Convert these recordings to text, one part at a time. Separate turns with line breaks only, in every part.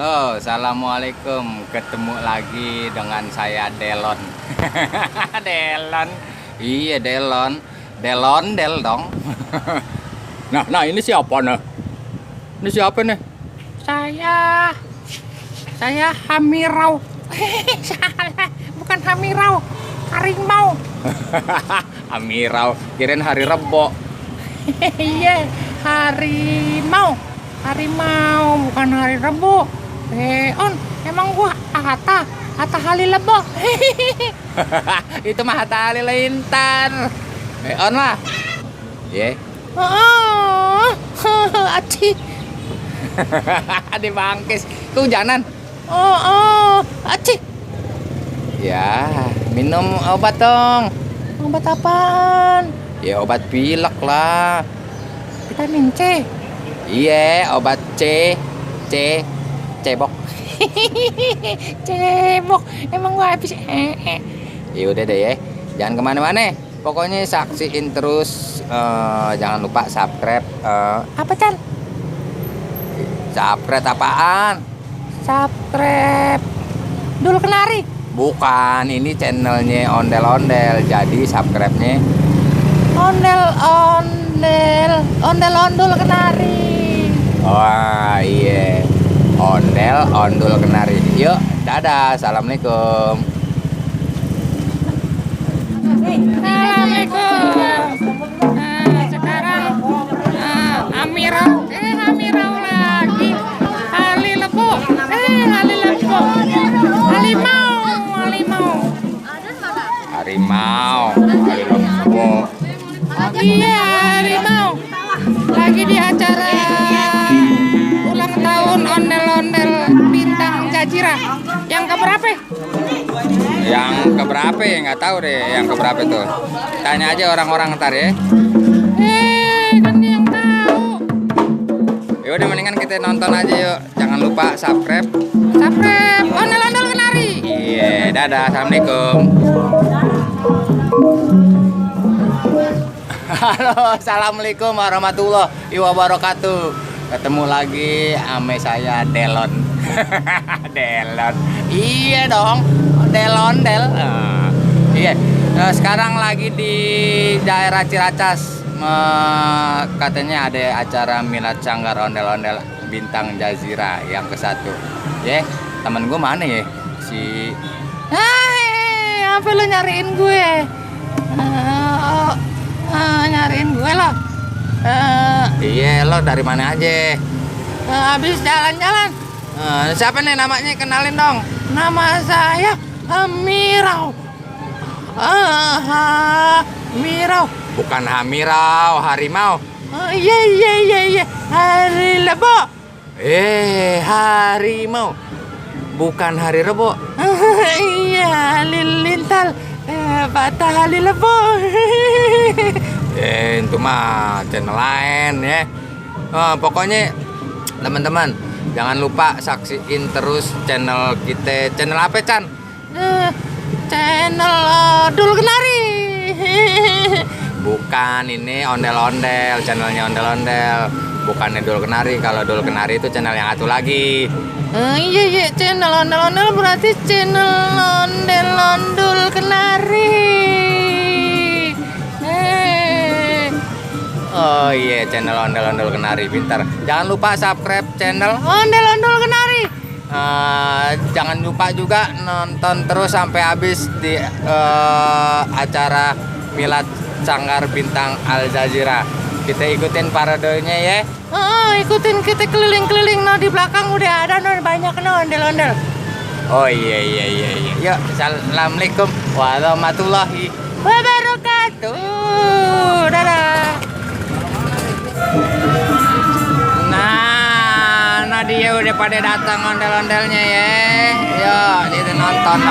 Halo, assalamualaikum. Ketemu lagi dengan saya Delon. Delon, iya Delon, Del dong. Nah, ini siapa nih? Ini siapa nih? Saya Hamirau. Salah, bukan Hamirau, harimau. Hamirau, kirain hari Rebo. Iya, harimau bukan hari Rebo. On, emang gua Hatta Halilebo. Itu mah Hatta Halilintar. On lah. Ye. Oh, aci. Di bangkis, kehujanan. Oh, aci. Ya, minum obat dong. Obat apaan? Ya obat pilek lah. Vitamin C. Iya, obat cebok. Cebok. Emang gua habis. Ya udah deh ya. Jangan kemana-mana. Pokoknya saksiin terus. Jangan lupa subscribe. Apa Chan? Subscribe apaan? Subscribe Dul Kenari. Bukan, ini channelnya ondel-ondel. Jadi subscribe-nya ondel-ondul kenari. Wah iya, ondel-ondul kenari. Yuk, dadah, assalamualaikum. Sekarang Hamirau lagi. Halilebo, harimau. Iya, harimau lagi di acara ulang tahun ondel-ondel bintang Jazirah. Yang keberapa? Yang keberapa ya? Nggak tahu deh yang keberapa tuh. Tanya aja orang-orang ntar ya. Kan dia yang tahu. Ya udah mendingan kita nonton aja yuk. Jangan lupa subscribe ondel-ondel kenari. Iya, dadah, assalamualaikum. Halo, assalamualaikum warahmatullahi wabarakatuh. Ketemu lagi ame saya Delon. Delon, iya dong, Del. Iya. Sekarang lagi di daerah Ciracas. Katanya ada acara milad sanggar ondel-ondel bintang Jazirah yang ke-1. Ya, temen gue mana ya? Hai, apa lo nyariin gue? Nyariin gue lo. Iya, lo dari mana aja? Habis jalan-jalan. Siapa nih namanya? Kenalin dong. Nama saya Hamirau. Hamirau. Bukan Hamirau, harimau. Iya. Harilebo. Harimau. Bukan hari Rebo. Iya, Halilintar. Patah Halilebo. Itu mah channel lain ya. Pokoknya teman-teman jangan lupa saksiin terus channel kita. Channel apa Chan? Channel Dul Kenari. Bukan, ini ondel-ondel, channelnya ondel-ondel. Bukannya Dul Kenari. Kalau Dul Kenari itu channel yang satu lagi. Iya, channel ondel-ondel berarti channel ondel-ondul kenari. Oh iya, channel ondel-ondul kenari, pintar. Jangan lupa subscribe channel ondel-ondul kenari. Jangan lupa juga nonton terus sampai habis di acara milad sanggar bintang Al Jazirah. Kita ikutin paradenya ya. Ikutin, kita keliling-keliling. Di belakang udah ada banyak ondel-ondel. Oh iya. Yuk, assalamualaikum warahmatullahi wabarakatuh. Dadah. Nah dia udah pada datang ondel-ondelnya ya. Yuk, kita nonton.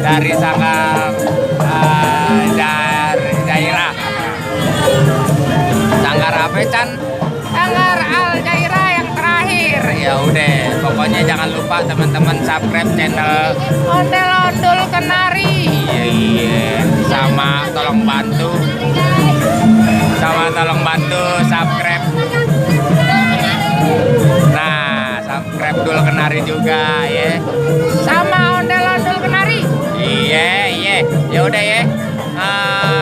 dari Sanggar Jairah. Sanggar apa Chan? Sanggar Al Jairah yang terakhir. Ya udah, pokoknya jangan lupa teman-teman subscribe channel Ondel-Ondul Kenari. Iya, sama tolong bantu subscribe. Nah, subscribe dulu Kenari juga ya. Sama Ondel-Ondul Kenari. Iya. Ya udah ya.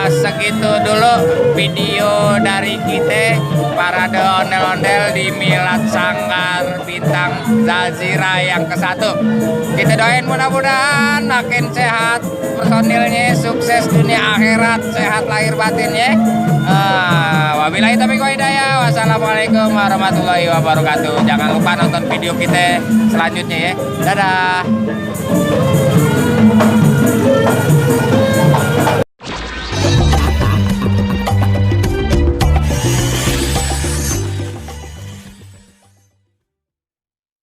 Segitu dulu video dari kita parade ondel-ondel di Milad Sanggar Bintang Zazira yang ke-1. Kita doain mudah-mudahan makin sehat personilnya, sukses dunia akhirat, sehat lahir batinnya. Wabillahi taufiq wal hidayah. Wassalamualaikum warahmatullahi wabarakatuh. Jangan lupa nonton video kita selanjutnya ya. Dadah.